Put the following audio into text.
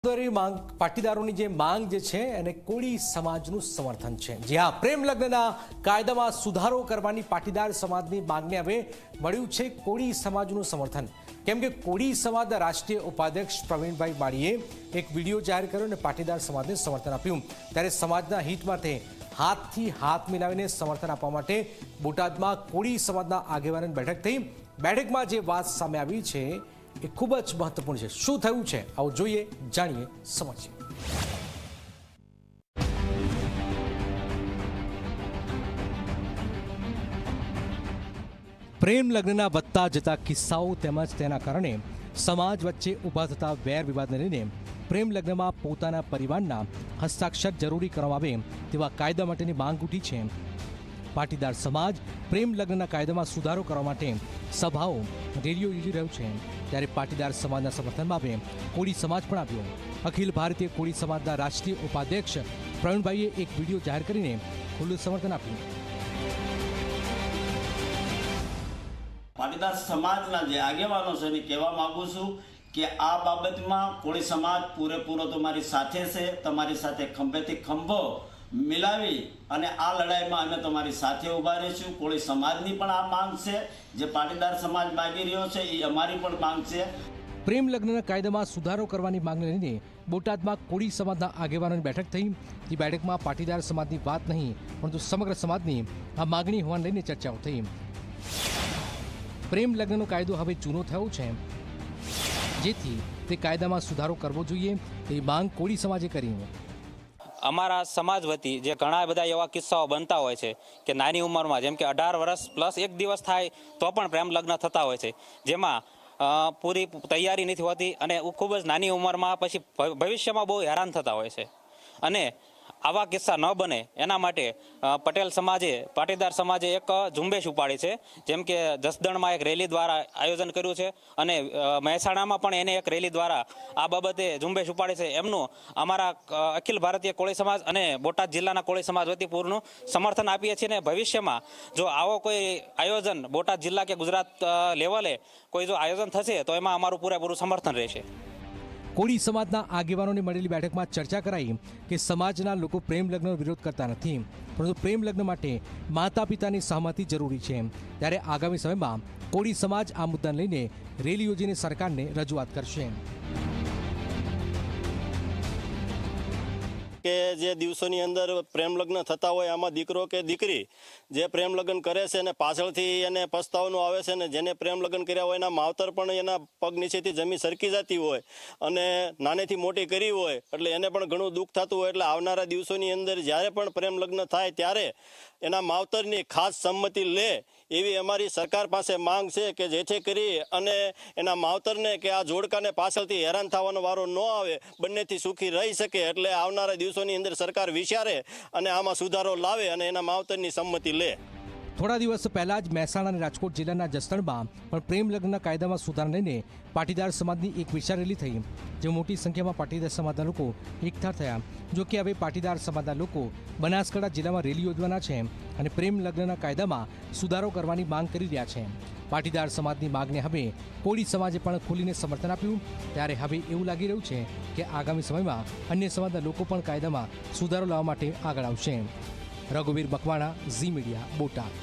પાટીદારોની જે માંગ જે છે એને કોળી સમાજનું સમર્થન છે। જ્યાં પ્રેમ લગ્નના કાયદામાં સુધારો કરવાની પાટીદાર સમાજની માંગને હવે મળ્યું છે કોળી સમાજનું સમર્થન। કેમ કે કોળી સમાજના રાષ્ટ્રીય ઉપાધ્યક્ષ પ્રવીણભાઈ માળીએ એક વિડીયો જાહેર કર્યો અને પાટીદાર સમાજને સમર્થન આપ્યું। ત્યારે સમાજના હિત માટે હાથથી હાથ મિલાવીને સમર્થન આપવા માટે બોટાદમાં કોળી સમાજના આગેવાનોની બેઠક થઈ। બેઠકમાં જે વાત સામે આવી છે એ ખૂબ જ મહત્વપૂર્ણ છે। શું થયું છે આવો જોઈએ, જાણીએ, સમજીએ। પ્રેમ લગ્નના વધતા જતા કિસ્સાઓ તેમજ તેના કારણે સમાજ વચ્ચે ઊભા થતા વેર વિવાદને લઈને પ્રેમ લગ્નમાં પોતાના પરિવારના હસ્તાક્ષર જરૂરી કરવામાં આવે તેવા કાયદા માટેની માંગ ઉઠી છે। પાટીદાર સમાજ પ્રેમ લગ્નના કાયદામાં સુધારો કરવા માટે સભાઓ રેલીઓ યોજી રહ્યું છે। ત્યારે પાટીદાર સમાજના સમર્થનમાં આવે કોળી સમાજ પણ આવ્યો। અખિલ ભારતીય કોળી સમાજના રાષ્ટ્રીય ઉપાધ્યક્ષ પ્રવીણભાઈએ એક વિડીયો જાહેર કરીને ખુલ્લું સમર્થન આપ્યું। પાટીદાર સમાજના જે આગેવાનો છે એને કહેવા માંગુ છું કે આ બાબતમાં કોળી સમાજ પૂરેપૂરો તમારી સાથે છે। તમારી સાથે ખંભેથી ખંભો મિલાવી અને આ લડાઈમાં અમે તમારી સાથે ઊભા રહીશું। કોળી સમાજની પણ આ માંગ છે, જે પાટીદાર સમાજ માગી રહ્યો છે એ અમારી પણ માંગ છે। પ્રેમ લગ્નના કાયદામાં સુધારો કરવાની માંગને લઈને બોટાદમાં કોળી સમાજના આગેવાનોની બેઠક થઈ। જે બેઠકમાં પાટીદાર સમાજની વાત નહીં પરંતુ સમગ્ર સમાજની આ માગણી હોવાને લઈને ચર્ચાઓ થઈ। પ્રેમ લગ્નનો કાયદો હવે જૂનો થયો છે, જેથી તે કાયદામાં સુધારો કરવો જોઈએ તેવી માંગ કોળી સમાજે કરી। અમારા સમાજ વતી જે ઘણા બધા એવા કિસ્સાઓ બનતા હોય છે કે નાની ઉંમરમાં જેમ કે 18 વર્ષ પ્લસ એક દિવસ થાય તો પણ પ્રેમ લગ્ન થતા હોય છે, જેમાં પૂરી તૈયારી નથી હોતી અને ખૂબ જ નાની ઉંમરમાં પછી ભવિષ્યમાં બહુ હેરાન થતા હોય છે। અને આવા કિસ્સા ન બને એના માટે પટેલ સમાજે, પાટીદાર સમાજે એક ઝુંબેશ ઉપાડી છે। જેમ કે જસદણમાં એક રેલી દ્વારા આયોજન કર્યું છે અને મહેસાણામાં પણ એને એક રેલી દ્વારા આ બાબતે ઝુંબેશ ઉપાડી છે। એમનું અમારા અખિલ ભારતીય કોળી સમાજ અને બોટાદ જિલ્લાના કોળી સમાજ વતી પૂરનું સમર્થન આપીએ છીએ। અને ભવિષ્યમાં જો આવો કોઈ આયોજન બોટાદ જિલ્લા કે ગુજરાત લેવલે કોઈ જો આયોજન થશે તો એમાં અમારું પૂરેપૂરું સમર્થન રહેશે। કોળી સમાજના આગેવાનોની મળેલી બેઠકમાં ચર્ચા કરાઈ કે સમાજના લોકો પ્રેમ લગ્નનો વિરોધ કરતા નથી, પરંતુ પ્રેમ લગ્ન માટે માતા પિતાની સહમતિ જરૂરી છે। ત્યારે આગામી સમયમાં કોળી સમાજ આ મુદ્દાને લઈને રેલી યોજીને સરકારને રજૂઆત કરશે। કે જે દિવસોની અંદર પ્રેમ લગ્ન થતા હોય આમાં દીકરો કે દીકરી જે પ્રેમ લગ્ન કરે છે અને પાછળથી એને પસ્તાવાનું આવે છે, ને જેને પ્રેમ લગ્ન કર્યા હોય એના માવતર પણ એના પગ નીચેથી જમીન સરકી જતી હોય અને નાનેથી મોટી કરી હોય એટલે એને પણ ઘણું દુઃખ થતું હોય। એટલે આવનારા દિવસોની અંદર જ્યારે પણ પ્રેમ લગ્ન થાય ત્યારે એના માવતરની ખાસ સંમતિ લે એવી અમારી સરકાર પાસે માંગ છે કે જેથી કરી અને એના માવતરને કે આ જોડકાને પાછળથી હેરાન થવાનો વારો ન આવે, બંનેથી સુખી રહી શકે। એટલે આવનારા દિવસોની અંદર સરકાર વિચારે અને આમાં સુધારો લાવે અને એના માવતરની સંમતિ લે। થોડા દિવસ પહેલા જ મહેસાણા અને રાજકોટ જિલ્લાના જસદણમાં પણ પ્રેમ લગ્નના કાયદામાં સુધારા લઈને પાટીદાર સમાજની એક વિશાળ રેલી થઈ, જે મોટી સંખ્યામાં પાટીદાર સમાજના લોકો એકઠા થયા। જો કે હવે પાટીદાર સમાજના લોકો બનાસકાંઠા જિલ્લામાં રેલી યોજવાના છે અને પ્રેમ લગ્નના કાયદામાં સુધારો કરવાની માંગ કરી રહ્યા છે। પાટીદાર સમાજની માંગને હવે કોળી સમાજે પણ ખુલીને સમર્થન આપ્યું। ત્યારે હવે એવું લાગી રહ્યું છે કે આગામી સમયમાં અન્ય સમાજના લોકો પણ કાયદામાં સુધારો લાવવા માટે આગળ આવશે। રઘુવીર મકવાણા, ઝી મીડિયા, બોટાદ।